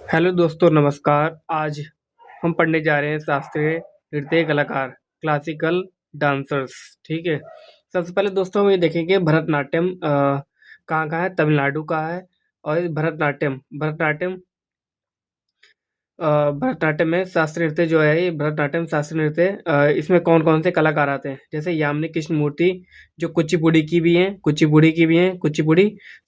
Hello दोस्तों, नमस्कार। आज हम पढ़ने जा रहे हैं शास्त्रीय नृत्य कलाकार, क्लासिकल डांसर्स। ठीक है। सबसे पहले दोस्तों हम ये देखेंगे भरतनाट्यम कहाँ का है। तमिलनाडु का है। और भरतनाट्यम भरतनाट्यम भरतनाट्यम में शास्त्रीय नृत्य जो है, ये भरतनाट्यम शास्त्रीय नृत्य इसमें कौन कौन से कलाकार आते हैं, जैसे यामिनी कृष्णमूर्ति जो कुचिपुड़ी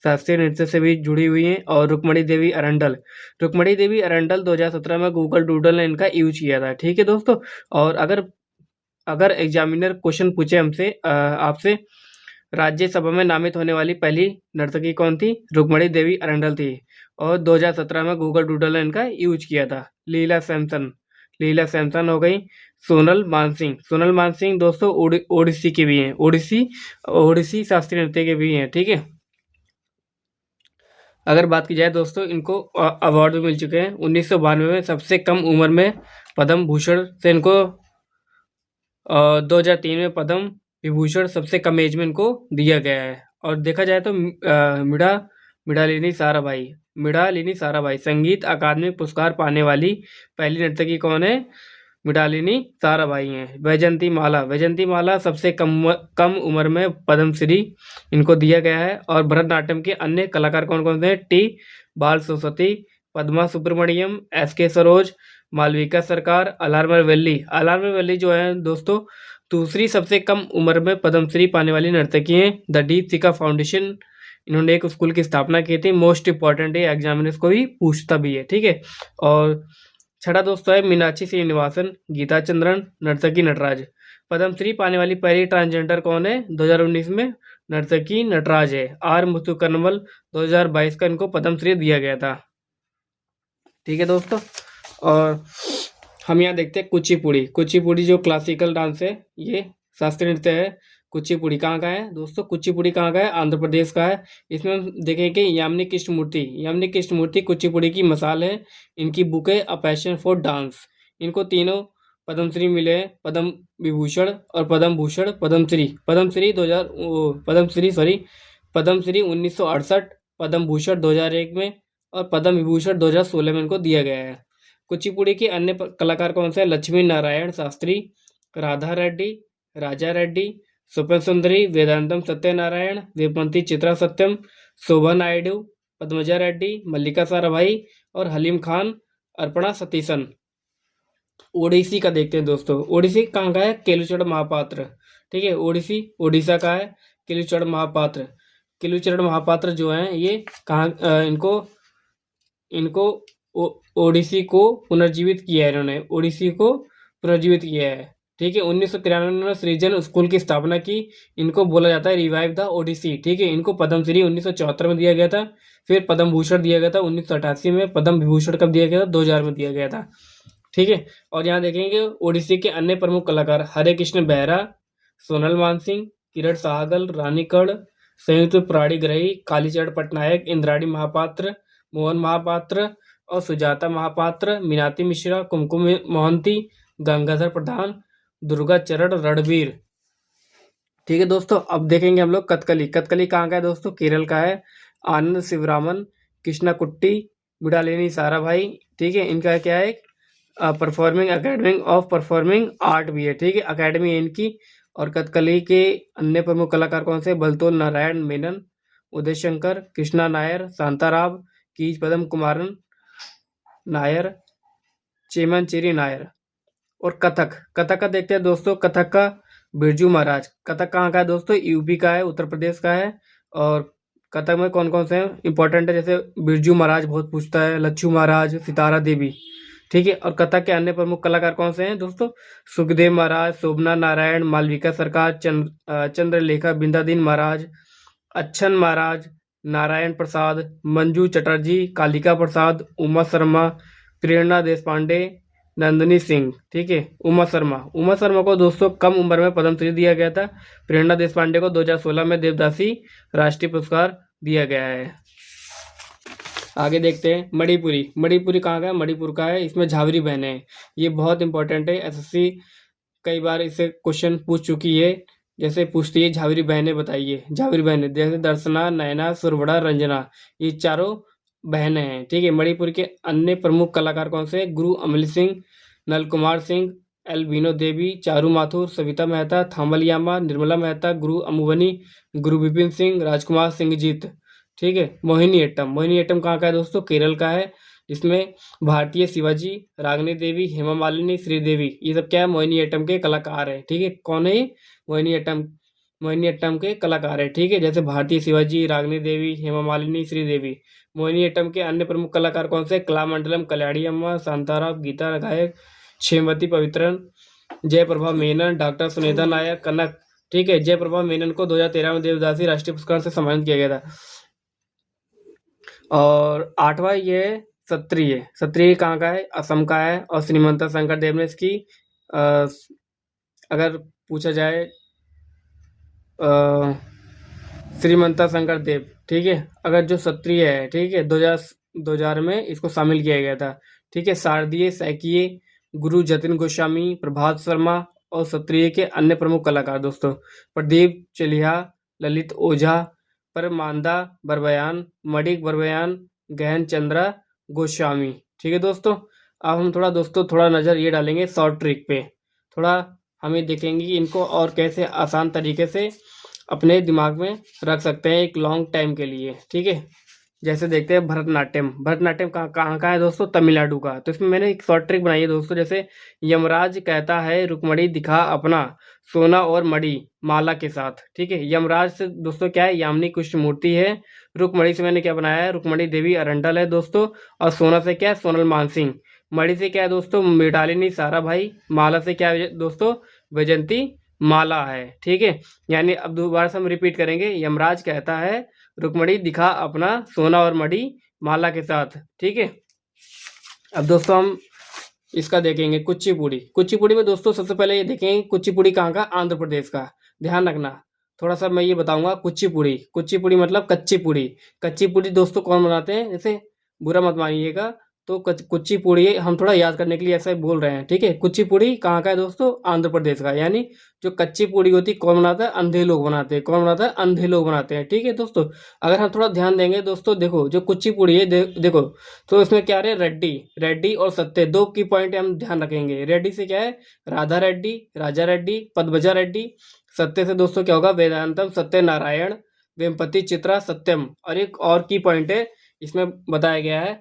शास्त्रीय नृत्य से भी जुड़ी हुई हैं। और रुक्मणी देवी अरंडल 2017 में गूगल डूडल ने इनका यूज किया था। ठीक है दोस्तों। और अगर अगर एग्जामिनर क्वेश्चन पूछे हमसे आपसे, राज्यसभा में नामित होने वाली पहली नर्तकी कौन थी? रुक्मणी देवी अरंडल थी। और 2017 में गूगल डूडल ने इनका यूज किया था। लीला सैमसन हो गई। सोनल मानसिंह दोस्तों ओडिसी की भी हैं। ओडिसी शास्त्रीय नृत्य के भी हैं। ठीक है। अगर बात की जाए दोस्तों, इनको अवार्ड भी मिल चुके हैं। 1992 में सबसे कम उम्र में पद्म भूषण से इनको 2003 में पद्म विभूषण सबसे कम एज में इनको दिया गया है। और देखा जाए तो मृणालिनी साराभाई संगीत अकादमी पुरस्कार पाने वाली पहली नर्तकी कौन है? मृणालिनी साराभाई हैं। वैजंती माला सबसे कम उम्र में पद्मश्री इनको दिया गया है। और भरतनाट्यम के अन्य कलाकार कौन कौन से हैं? टी बाल सरस्वती, पद्मा सुब्रमण्यम, एस के सरोज, मालविका सरकार, अलार्मर वैली जो है दोस्तों दूसरी सबसे कम उम्र में पद्मश्री पाने वाली नर्तकी हैं। द दीप सिका फाउंडेशन, इन्होंने एक स्कूल की स्थापना की थी। मोस्ट इंपॉर्टेंट है, एग्जामिनर्स को भी पूछता भी है। ठीक है। और छठा दोस्तों है मीनाक्षी श्रीनिवासन, गीता चंद्रन, नर्तकी नटराज। पद्मश्री पाने वाली पहली ट्रांसजेंडर कौन है? 2019 में नर्तकी नटराज है। आर मुथुकन्नवल 2022 का इनको पद्मश्री दिया गया था। ठीक है दोस्तों। और हम यहाँ देखते हैं कुचिपुड़ी जो क्लासिकल डांस है, ये शास्त्रीय नृत्य है। कुचिपुड़ी कहाँ का है दोस्तों? कुचिपुड़ी कहाँ का है? आंध्र प्रदेश का है। इसमें हम देखेंगे यामिनी कृष्णमूर्ति कुचिपुड़ी की मिसाल है। इनकी बुक है अ पैशन फॉर डांस। इनको तीनों पद्मश्री मिले हैं, पद्म विभूषण और पद्म भूषण, पद्मश्री 1968, पद्म भूषण 2001 में और पद्म विभूषण 2016 में इनको दिया गया है। कुचिपुड़ी के अन्य कलाकार कौन से हैं? लक्ष्मी नारायण शास्त्री, राधा रेड्डी, राजा रेड्डी, सुपर सुंदरी, वेदांतम सत्यनारायण, वेपंती चित्रा सत्यम, शोभा नायडू, पद्मजा रेड्डी, मल्लिका साराभाई और हलीम खान, अर्पणा सतीशन। ओडिसी का देखते हैं दोस्तों। ओडिसी कहाँ का है? केलुचरण महापात्र। ठीक है। ओडिशा का है। केलुचरण महापात्र जो है ये कहाँ इनको ओडिसी को पुनर्जीवित किया है ठीक है। 1993 में सृजन स्कूल की स्थापना की। इनको बोला जाता है रिवाइव द ओडिसी। ठीक है। इनको पद्मश्री 1974 में दिया गया था। फिर पद्म भूषण दिया गया था 1988 में। पद्म विभूषण कब दिया गया था? 2000 में दिया गया था। ठीक है। और यहाँ देखेंगे ओडिसी के अन्य प्रमुख कलाकार हरे कृष्ण बेहरा, सोनल मानसिंह, किरण साहगल, रानी कड़, संयुक्त प्राणीग्रही, कालीचरण पटनायक, इंद्राणी महापात्र, मोहन महापात्र और सुजाता महापात्र, मीनाती मिश्रा, कुमकुम मोहंती, गंगाधर प्रधान, दुर्गा चरण रणबीर। ठीक है दोस्तों। अब देखेंगे हम लोग कथकली कहाँ का है दोस्तों? केरल का है। आनंद शिवरामन, कृष्णा कुट्टी, मृणालिनी साराभाई। ठीक है। इनका क्या है? परफॉर्मिंग आर्ट भी है। ठीक है। अकेडमी इनकी। और कथकली के अन्य प्रमुख कलाकार कौन से? बलतोल नारायण मेनन, उदय शंकर, कृष्णा नायर, शांताराव, कीज पदम कुमारन नायर, चेमनचेरी नायर। और कथक का देखते हैं दोस्तों। कथक का बिरजू महाराज। कथक कहाँ का है दोस्तों? यूपी का है, उत्तर प्रदेश का है। और कथक में कौन कौन से हैं इंपॉर्टेंट है? जैसे बिरजू महाराज बहुत पूछता है, लच्छू महाराज, सितारा देवी। ठीक है। और कथक के अन्य प्रमुख कलाकार कौन से हैं दोस्तों? सुखदेव महाराज, शोभना नारायण, मालविका सरकार, चंद्रलेखा बिंदादीन महाराज, अच्छन महाराज, नारायण प्रसाद, मंजू चटर्जी, कालिका प्रसाद, उमा शर्मा, प्रेरणा देशपांडे, नंदिनी सिंह। ठीक है। उमा शर्मा को दोस्तों कम उम्र में पद्मश्री दिया गया था। प्रेरणा देशपांडे को 2016 में देवदासी राष्ट्रीय पुरस्कार दिया गया है। आगे देखते हैं मणिपुरी कहाँ का है? मणिपुर का है। इसमें झावरी बहनें हैं। ये बहुत इंपॉर्टेंट है। एसएससी कई बार इससे क्वेश्चन पूछ चुकी है। जैसे पूछती है झावेरी बहनें बताइए, झावेरी बहनें जैसे दर्शना, नयना, सुरवड़ा, रंजना, ये चारों बहनें हैं। ठीक है। मणिपुर के अन्य प्रमुख कलाकार कौन से हैं? गुरु अमल सिंह, नल कुमार सिंह, एल बीनो देवी, चारू माथुर, सविता मेहता, थामलियामा, निर्मला मेहता, गुरु अमुवनी, गुरु विपिन सिंह, राजकुमार सिंह जीत। ठीक है। मोहिनीअट्टम, मोहिनीअट्टम कहाँ का है दोस्तों? केरल का है। इसमें भारतीय शिवाजी, रागिनी देवी, हेमा मालिनी, श्रीदेवी, ये सब क्या है? मोहिनीअट्टम के कलाकार है। ठीक है। कौन है ये? मोहिनीअट्टम, मोहिनीअट्टम के कलाकार है। ठीक है। जैसे भारतीय शिवाजी, रागिनी देवी, हेमा मालिनी, श्रीदेवी। मोहिनीअट्टम के अन्य प्रमुख कलाकार कौन से? कलामंडलम, कल्याणी अम्मा, शांताराम, गीता गायक, क्षेमवती पवित्रन, जयप्रभा मेनन, डॉक्टर सुनीता नायक, कनक। ठीक है। जयप्रभा मेनन को 2013 में देवदासी राष्ट्रीय पुरस्कार से सम्मानित किया गया था। और आठवां ये सत्रिय, सत्रिय कहाँ का है? असम का है। और श्रीमंता शंकर देव ने इसकी अगर पूछा जाए श्रीमंता शंकर देव, ठीक है, अगर जो सत्रिय है, ठीक है, 2000 में इसको शामिल किया गया था। ठीक है। शारदीय, सैकिये, गुरु जतिन गोस्वामी, प्रभात शर्मा और सत्रिय के अन्य प्रमुख कलाकार दोस्तों प्रदीप चलिहा, ललित ओझा, परमानंदा बरबयान, मणिक बरबयान, गहन चंद्रा गोस्वामी। ठीक है दोस्तों। अब हम थोड़ा नज़र ये डालेंगे शॉर्ट ट्रिक पे। थोड़ा हमें देखेंगे कि इनको और कैसे आसान तरीके से अपने दिमाग में रख सकते हैं एक लॉन्ग टाइम के लिए। ठीक है। जैसे देखते हैं भरतनाट्यम, भरतनाट्यम कहाँ का है दोस्तों? तमिलनाडु का। तो इसमें मैंने एक शॉर्ट ट्रिक बनाई है दोस्तों। जैसे यमराज कहता है रुक्मणी दिखा अपना सोना और मणि माला के साथ। ठीक है। यमराज से दोस्तों क्या है? यामिनी कृष्णमूर्ति है। रुक्मणी से मैंने क्या बनाया है? रुक्मणी देवी अरंडल है दोस्तों। और सोना से क्या है? सोनल मानसिंह। मणि से क्या है दोस्तों? मृणालिनी साराभाई। माला से क्या है दोस्तों? वैजंती माला है। ठीक है। यानी अब दोबारा से हम रिपीट करेंगे। यमराज कहता है रुक्मणी दिखा अपना सोना और मणि माला के साथ। ठीक है। अब दोस्तों हम इसका देखेंगे कुचिपुड़ी। कुचिपुड़ी में दोस्तों सबसे पहले ये देखेंगे कुचिपुड़ी कहाँ का? आंध्र प्रदेश का। ध्यान रखना। थोड़ा सा मैं ये बताऊंगा। कुचिपुड़ी, कुचिपुड़ी मतलब कच्ची पूड़ी। कच्ची पूड़ी दोस्तों कौन बनाते हैं? जैसे बुरा मत मानिएगा। तो कुचिपुड़ी हम थोड़ा याद करने के लिए ऐसा ही बोल रहे हैं। ठीक है। कुचिपुड़ी कहाँ का है दोस्तों? आंध्र प्रदेश का। यानी जो कच्ची पूड़ी होती है कौन बनाता है? अंधे लोग बनाते हैं। कौन बनाता है? अंधे लोग बनाते हैं। ठीक है दोस्तों। अगर हम थोड़ा ध्यान देंगे दोस्तों, देखो जो कुचिपुड़ी है देखो तो इसमें क्या है? रेड्डी, रेड्डी और सत्य, दो की पॉइंट हम ध्यान रखेंगे। रेड्डी से क्या है? राधा रेड्डी, राजा रेड्डी, पद्मजा रेड्डी। सत्य से दोस्तों क्या होगा? वेदांतम सत्यनारायण, वेमपति चित्रा सत्यम। और एक और की पॉइंट है इसमें बताया गया है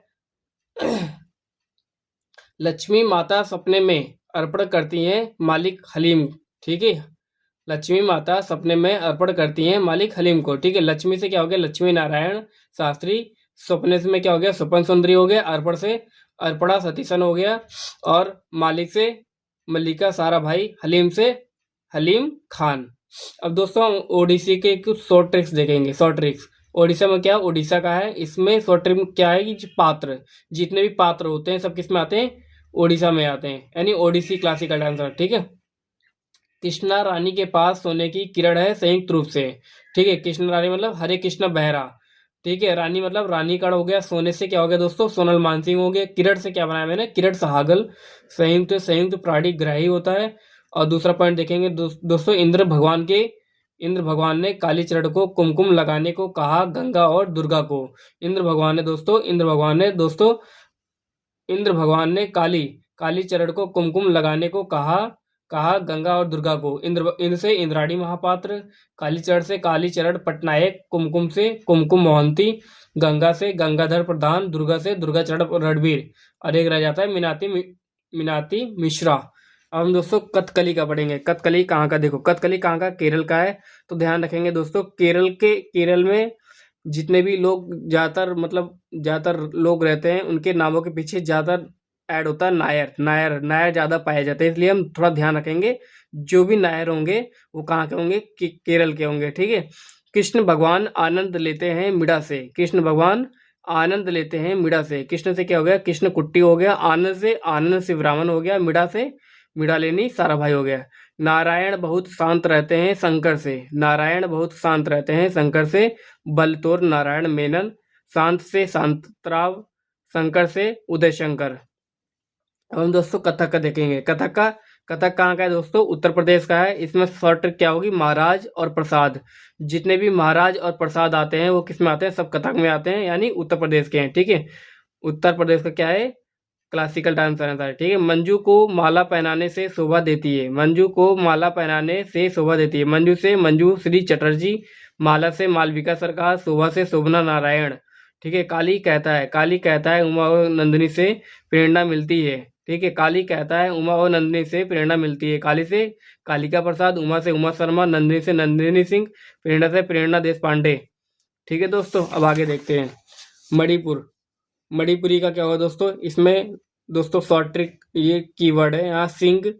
लक्ष्मी माता सपने में अर्पण करती हैं मालिक हलीम। ठीक है। लक्ष्मी माता सपने में अर्पण करती हैं मालिक हलीम को। ठीक है। लक्ष्मी से क्या हो गया? लक्ष्मी नारायण शास्त्री। सपने से में क्या हो गया? स्वपन सुंदरी हो गया। अर्पण से अर्पणा सतीशन हो गया। और मालिक से मल्लिका साराभाई, हलीम से हलीम खान। अब दोस्तों हम ओडिसी के कुछ शॉर्ट ट्रिक्स देखेंगे। शॉर्ट ट्रिक्स ओडिशा में क्या? ओडिशा का है। इसमें शॉर्ट ट्रिक क्या है कि जो पात्र, जितने भी पात्र होते हैं सब किस में आते हैं? ओडिशा में आते हैं। यानी ओडिसी क्लासिकल डांसर। ठीक है। कृष्णा रानी के पास सोने की किरण है संयुक्त रूप से। ठीक है। कृष्ण रानी मतलब हरे कृष्ण बेहरा। ठीक है। रानी मतलब रानी कण हो गया। सोने से क्या हो गया दोस्तों? सोनल मानसिंह हो गया। किरण से क्या बनाया मैंने? किरण सहागल। संयुक्त, संयुक्त प्राणिग्राही होता है। और दूसरा पॉइंट देखेंगे दोस्तों इंद्र भगवान ने कालीचरण को कुमकुम लगाने को कहा गंगा और दुर्गा को। इंद्र भगवान ने कालीचरण को कुमकुम लगाने को कहा गंगा और दुर्गा को। इंद्र से इंद्राणी महापात्र, कालीचरण से कालीचरण पटनायक, कुमकुम से कुमकुम मोहंती, गंगा से गंगाधर प्रधान, दुर्गा से दुर्गाचरण रणवीर। और एक रह जाता है मीनाती मिश्रा। अब हम दोस्तों कथकली का पढ़ेंगे। कथकली कहाँ का? देखो कथकली कहाँ का? केरल का है। तो ध्यान रखेंगे दोस्तों केरल में जितने भी लोग ज़्यादातर लोग रहते हैं उनके नामों के पीछे ज़्यादा ऐड होता है नायर। नायर ज़्यादा पाए जाते हैं। इसलिए हम थोड़ा ध्यान रखेंगे। जो भी नायर होंगे वो कहाँ के होंगे? केरल के होंगे। ठीक है। कृष्ण भगवान आनंद लेते हैं मिड़ा से। कृष्ण भगवान आनंद लेते हैं मिड़ा से। कृष्ण से क्या हो गया? कृष्ण कुट्टी हो गया। आनंद से आनंद शिवरामन हो गया। मिड़ा से मृणालिनी साराभाई हो गया। नारायण बहुत शांत रहते हैं शंकर से। नारायण बहुत शांत रहते हैं शंकर से बलतोर नारायण मेनन। शांत से शांतराव, शंकर से उदय शंकर। अब हम दोस्तों कथक का देखेंगे। कथक कहाँ का है दोस्तों? उत्तर प्रदेश का है। इसमें शॉर्ट ट्रिक क्या होगी? महाराज और प्रसाद। जितने भी महाराज और प्रसाद आते हैं वो किस में आते हैं? सब कथक में आते हैं, यानी उत्तर प्रदेश के हैं। ठीक है, उत्तर प्रदेश का क्या है? क्लासिकल डांस आंसर है। ठीक है, मंजू को माला पहनाने से शोभा देती है। मंजू को माला पहनाने से शोभा देती है। मंजू से मंजू श्री चटर्जी, माला से मालविका सरकार, शोभा से शोभना नारायण। ठीक है, काली कहता है उमा और नंदिनी से प्रेरणा मिलती है। ठीक है, काली कहता है उमा और नंदिनी से प्रेरणा मिलती है। काली से कालिका प्रसाद, उमा से उमा शर्मा, नंदिनी से नंदिनी सिंह, प्रेरणा से प्रेरणा देश पांडे। ठीक है दोस्तों, अब आगे देखते हैं। मणिपुर। मणिपुरी का क्या होगा दोस्तों? इसमें दोस्तों शॉर्ट ट्रिक ये कीवर्ड है यहाँ, सिंह,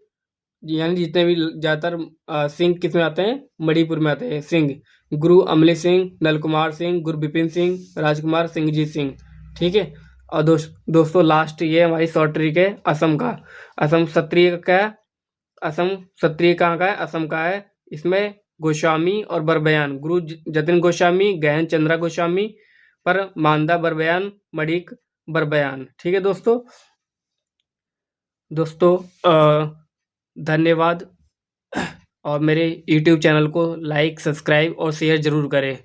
यानी जितने भी ज़्यादातर सिंह किस में आते हैं? मणिपुर में आते हैं। सिंह, गुरु अमली सिंह, नल कुमार सिंह, गुरु बिपिन सिंह, राजकुमार सिंहजीत सिंह। ठीक है, और दोस्तों लास्ट ये हमारी शॉर्ट ट्रिक है असम का। असम क्षत्रिय का क्या है? असम क्षत्रिय कहाँ का है? असम का है। इसमें गोस्वामी और बरबयान, गुरु जतिन गोस्वामी, गहन चंद्रा गोस्वामी, पर मानदा बरबयान, मणिक बरबयान। ठीक है दोस्तों, दोस्तों धन्यवाद, और मेरे YouTube चैनल को लाइक, सब्सक्राइब और शेयर ज़रूर करें।